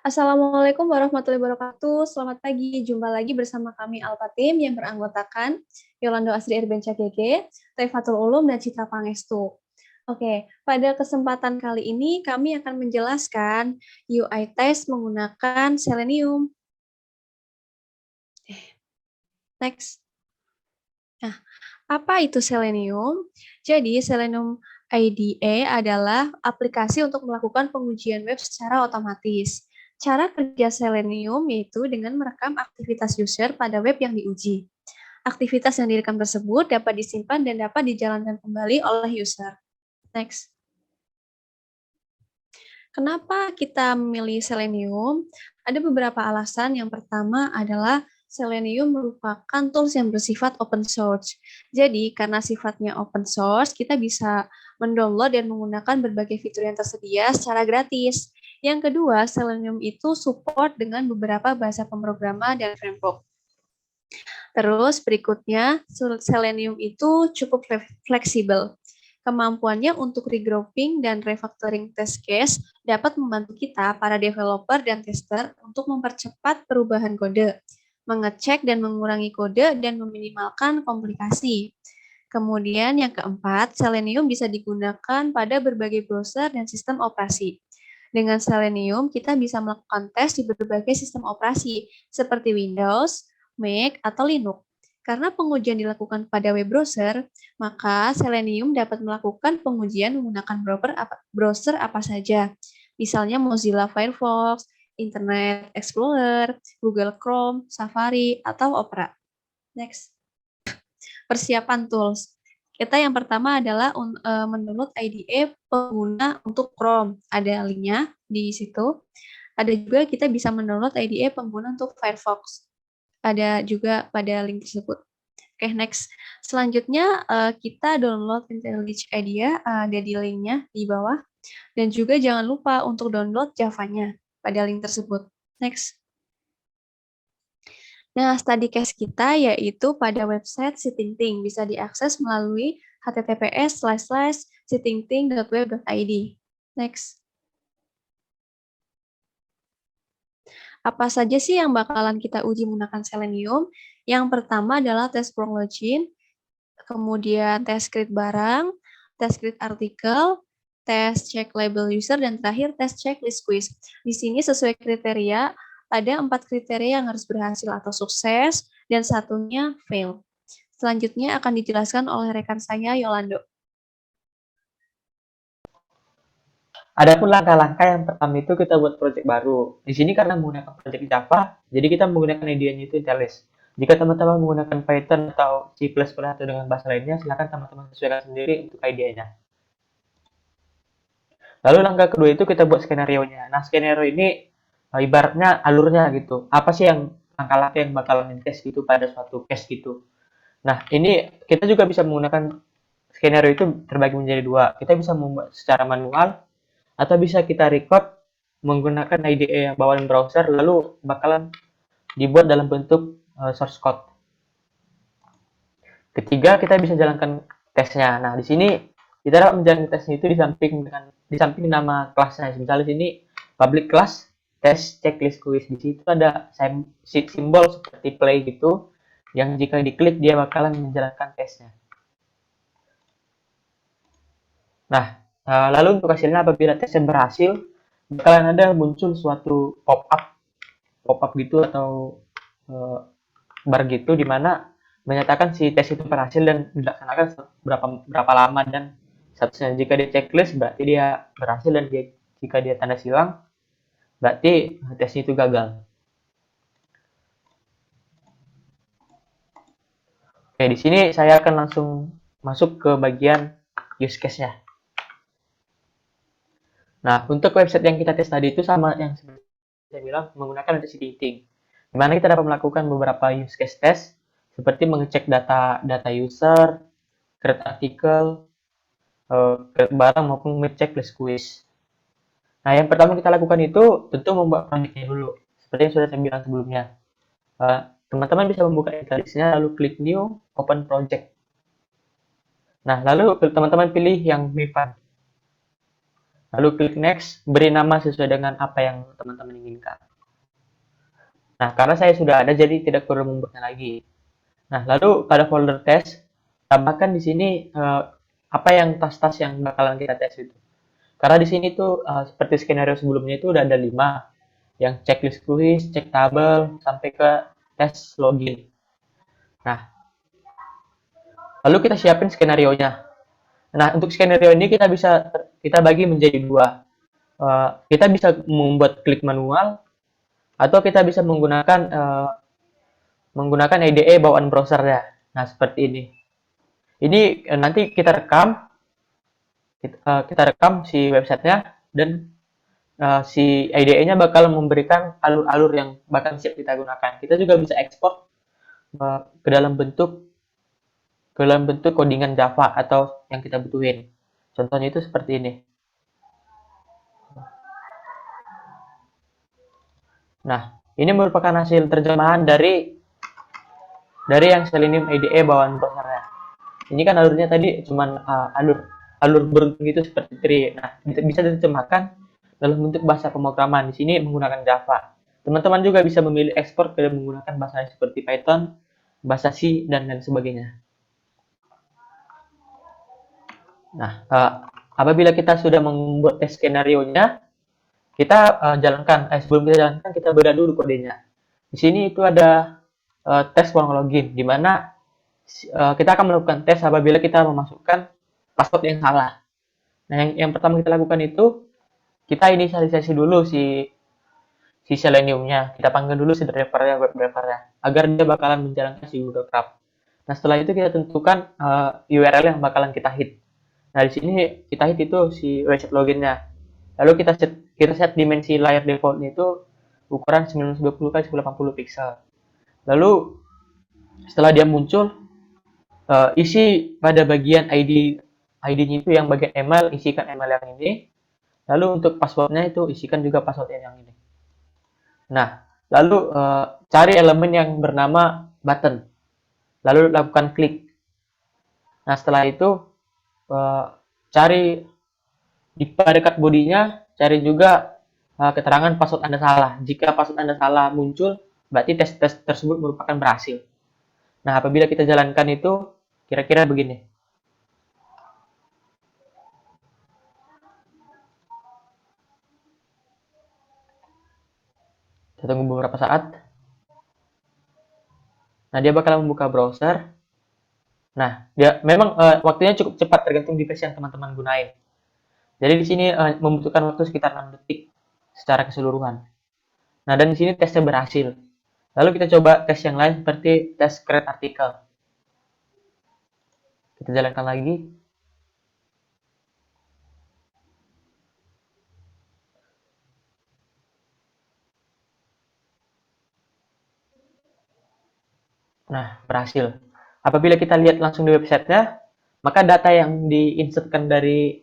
Assalamualaikum warahmatullahi wabarakatuh. Selamat pagi. Jumpa lagi bersama kami Alpha Team yang beranggotakan Yolando Asri Irbenca GG, Taifatul Ulum, dan Citra Pangestu. Oke, pada kesempatan kali ini kami akan menjelaskan UI test menggunakan Selenium. Next. Nah, apa itu Selenium? Jadi, Selenium IDE adalah aplikasi untuk melakukan pengujian web secara otomatis. Cara kerja Selenium yaitu dengan merekam aktivitas user pada web yang diuji. Aktivitas yang direkam tersebut dapat disimpan dan dapat dijalankan kembali oleh user. Next. Kenapa kita memilih Selenium? Ada beberapa alasan. Yang pertama adalah Selenium merupakan tools yang bersifat open source. Jadi, karena sifatnya open source, kita bisa mendownload dan menggunakan berbagai fitur yang tersedia secara gratis. Yang kedua, Selenium itu support dengan beberapa bahasa pemrograman dan framework. Terus berikutnya, Selenium itu cukup fleksibel. Kemampuannya untuk regrouping dan refactoring test case dapat membantu kita, para developer dan tester, untuk mempercepat perubahan kode, mengecek dan mengurangi kode, dan meminimalkan komplikasi. Kemudian yang keempat, Selenium bisa digunakan pada berbagai browser dan sistem operasi. Dengan Selenium, kita bisa melakukan tes di berbagai sistem operasi, seperti Windows, Mac, atau Linux. Karena pengujian dilakukan pada web browser, maka Selenium dapat melakukan pengujian menggunakan browser apa saja. Misalnya Mozilla Firefox, Internet Explorer, Google Chrome, Safari, atau Opera. Next. Persiapan tools. Kita yang pertama adalah mendownload IDE pengguna untuk Chrome. Ada linknya di situ. Ada juga kita bisa mendownload IDE pengguna untuk Firefox. Ada juga pada link tersebut. Oke, next. Selanjutnya kita download IntelliJ IDEA, ada di linknya di bawah. Dan juga jangan lupa untuk download Java-nya pada link tersebut. Next. Nah, study case kita yaitu pada website Sitingting. Bisa diakses melalui https://sitingting.web.id. Next. Apa saja sih yang bakalan kita uji menggunakan Selenium? Yang pertama adalah tes prompt login, kemudian tes script barang, tes script artikel, tes check label user, dan terakhir tes checklist quiz. Di sini sesuai kriteria, ada 4 kriteria yang harus berhasil atau sukses, dan satunya fail. Selanjutnya akan dijelaskan oleh rekan saya, Yolando. Adapun langkah-langkah yang pertama itu kita buat project baru. Di sini karena menggunakan project Java, jadi kita menggunakan IDE-nya itu IntelliJ. Jika teman-teman menggunakan Python atau C++ atau dengan bahasa lainnya, silakan teman-teman sesuaikan sendiri untuk IDE-nya. Lalu langkah kedua itu kita buat skenario-nya. Nah, skenario ini ibaratnya alurnya gitu. Apa sih yang langkah-langkah yang bakalan test gitu pada suatu case gitu. Nah, ini kita juga bisa menggunakan skenario itu terbagi menjadi dua. Kita bisa membuat secara manual atau bisa kita record menggunakan IDE yang bawaan browser lalu bakalan dibuat dalam bentuk source code. Ketiga, kita bisa jalankan tesnya. Nah, di sini kita dapat menjalankan tesnya itu di samping nama kelasnya. Misalnya di sini public class test checklist quiz. Di situ ada simbol seperti play gitu yang jika diklik dia bakalan menjalankan tesnya. Nah, lalu untuk hasilnya apabila tesnya berhasil, bakalan ada muncul suatu pop-up gitu atau bar gitu di mana menyatakan si tes itu berhasil dan dilaksanakan berapa lama dan seterusnya. Jika dia checklist berarti dia berhasil dan jika dia tanda silang berarti tesnya itu gagal. Oke, di sini saya akan langsung masuk ke bagian use case-nya. Nah, untuk website yang kita tes tadi itu sama yang saya bilang menggunakan Sitingting, di mana kita dapat melakukan beberapa use case test seperti mengecek data user, create artikel, create barang maupun mengecek list quiz. Nah, yang pertama kita lakukan itu tentu membuat project-nya dulu, seperti yang sudah saya bilang sebelumnya. Teman-teman bisa membuka IntelliJ-nya lalu klik new, open project. Nah, lalu teman-teman pilih yang Maven. Lalu klik next, beri nama sesuai dengan apa yang teman-teman inginkan. Nah, karena saya sudah ada, jadi tidak perlu membuatnya lagi. Nah, lalu pada folder tes, tambahkan di sini apa yang tas-tas yang bakalan kita tes itu. Karena di sini tuh seperti skenario sebelumnya itu udah ada 5, yang checklist quiz, cek tabel, sampai ke tes login. Nah, lalu kita siapin skenario-nya. Nah, untuk skenario ini kita bagi menjadi dua. Kita bisa membuat klik manual atau kita bisa menggunakan IDE bawaan browser ya. Nah, seperti ini. Ini nanti kita rekam si websitenya dan si IDE-nya bakal memberikan alur-alur yang bakal siap kita gunakan. Kita juga bisa ekspor ke dalam bentuk codingan Java atau yang kita butuhin. Contohnya itu seperti ini. Nah, ini merupakan hasil terjemahan dari yang Selenium IDE bawaan browsernya. Ini kan alurnya tadi cuman alur beruntung gitu seperti tree. Nah, bisa diterjemahkan dalam bentuk bahasa pemrograman. Di sini menggunakan Java. Teman-teman juga bisa memilih ekspor ke menggunakan bahasa seperti Python, bahasa C, dan lain sebagainya. Nah, apabila kita sudah membuat tes skenario-nya, kita sebelum kita jalankan, kita beda dulu kodenya. Di sini itu ada tes ulang login, di mana kita akan melakukan tes apabila kita memasukkan password yang salah. Nah, yang pertama kita lakukan itu, kita inisialisasi dulu si Selenium-nya. Kita panggil dulu si driver-nya, web driver-nya, agar dia bakalan menjalankan si Google Chrome. Nah, setelah itu kita tentukan URL yang bakalan kita hit. Nah, di sini kita hit itu si website login-nya. Lalu kita set dimensi layar default-nya itu ukuran 920 x 1080 pixel. Lalu setelah dia muncul, isi pada bagian ID-nya itu yang bagian email, isikan email yang ini. Lalu untuk passwordnya itu isikan juga password yang ini. Nah, lalu cari elemen yang bernama button. Lalu lakukan klik. Nah, setelah itu eh, cari di dekat bodinya, cari juga keterangan password Anda salah. Jika password Anda salah muncul, berarti tes tersebut merupakan berhasil. Nah, apabila kita jalankan itu, kira-kira begini. Kita tunggu beberapa saat. Nah, dia bakal membuka browser. Nah, dia memang waktunya cukup cepat tergantung device yang teman-teman gunain. Jadi di sini membutuhkan waktu sekitar 6 detik secara keseluruhan. Nah, dan di sini tesnya berhasil. Lalu kita coba tes yang lain seperti tes create article. Kita jalankan lagi. Nah, berhasil. Apabila kita lihat langsung di websitenya, maka data yang diinsertkan dari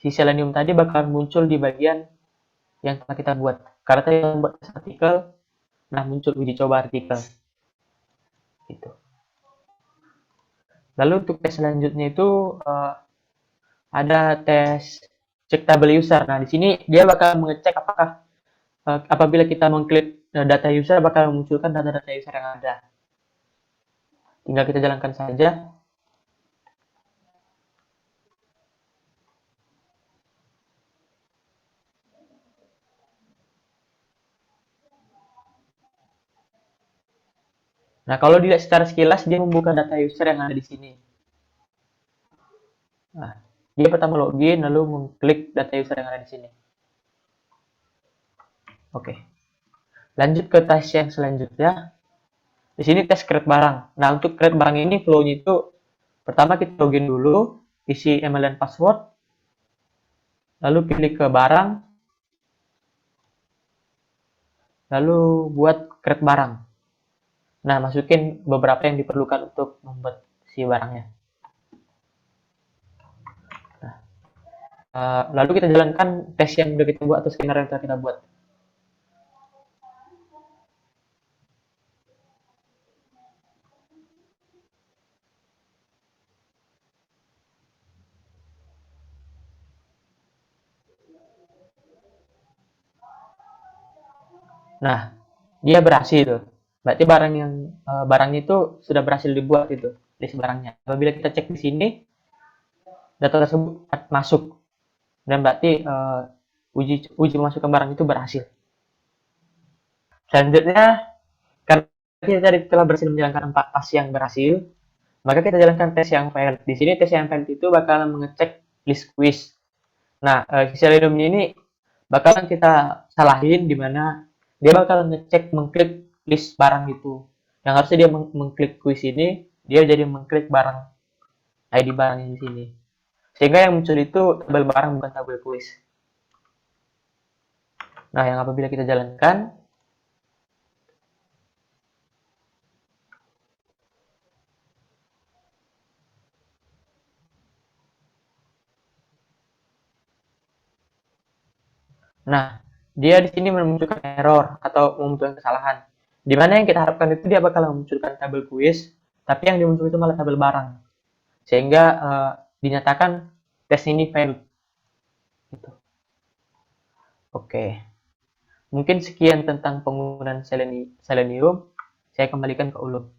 si Selenium tadi bakal muncul di bagian yang telah kita buat. Karena tadi kita membuat artikel, nah muncul uji coba artikel. Gitu. Lalu untuk tes selanjutnya itu ada tes checkable user. Nah, di sini dia bakal mengecek apakah apabila kita mengklik data user bakal memunculkan data-data user yang ada. Tinggal kita jalankan saja. Nah, kalau dilihat secara sekilas, dia membuka data user yang ada di sini. Nah, dia pertama login, lalu mengklik data user yang ada di sini. Oke. Lanjut ke tes yang selanjutnya. Di sini tes create barang. Nah, untuk create barang ini flow-nya itu pertama kita login dulu, isi email dan password, lalu pilih ke barang, lalu buat create barang. Nah, masukin beberapa yang diperlukan untuk membuat si barangnya. Nah, lalu kita jalankan tes yang sudah kita buat atau skenario yang telah kita buat. Nah, dia berhasil. Berarti barangnya itu sudah berhasil dibuat itu list barangnya. Apabila kita cek di sini, data tersebut masuk dan berarti uji uji pemasukan barang itu berhasil. Selanjutnya, karena kita tadi telah berhasil menjalankan 4 tes yang berhasil, maka kita jalankan tes yang failed. Di sini tes yang failed itu bakalan mengecek list quiz. Nah, Selenium ini bakalan kita salahin di mana dia bakalan ngecek mengklik list barang itu. Yang harusnya dia mengklik quiz ini, dia jadi mengklik barang ID barang di sini. Sehingga yang muncul itu tabel barang bukan tabel quiz. Nah, yang apabila kita jalankan, nah, dia di sini memunculkan error atau memunculkan kesalahan. Di mana yang kita harapkan itu dia bakal memunculkan tabel quiz, tapi yang dimuncul itu malah tabel barang. Sehingga dinyatakan tes ini failed. Gitu. Oke, mungkin sekian tentang penggunaan Selenium. Saya kembalikan ke Ulum.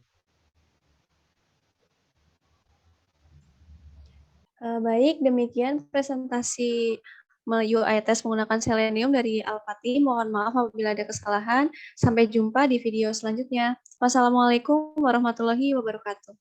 Baik, demikian presentasi UI test menggunakan Selenium dari Alpati. Mohon maaf apabila ada kesalahan. Sampai jumpa di video selanjutnya. Wassalamualaikum warahmatullahi wabarakatuh.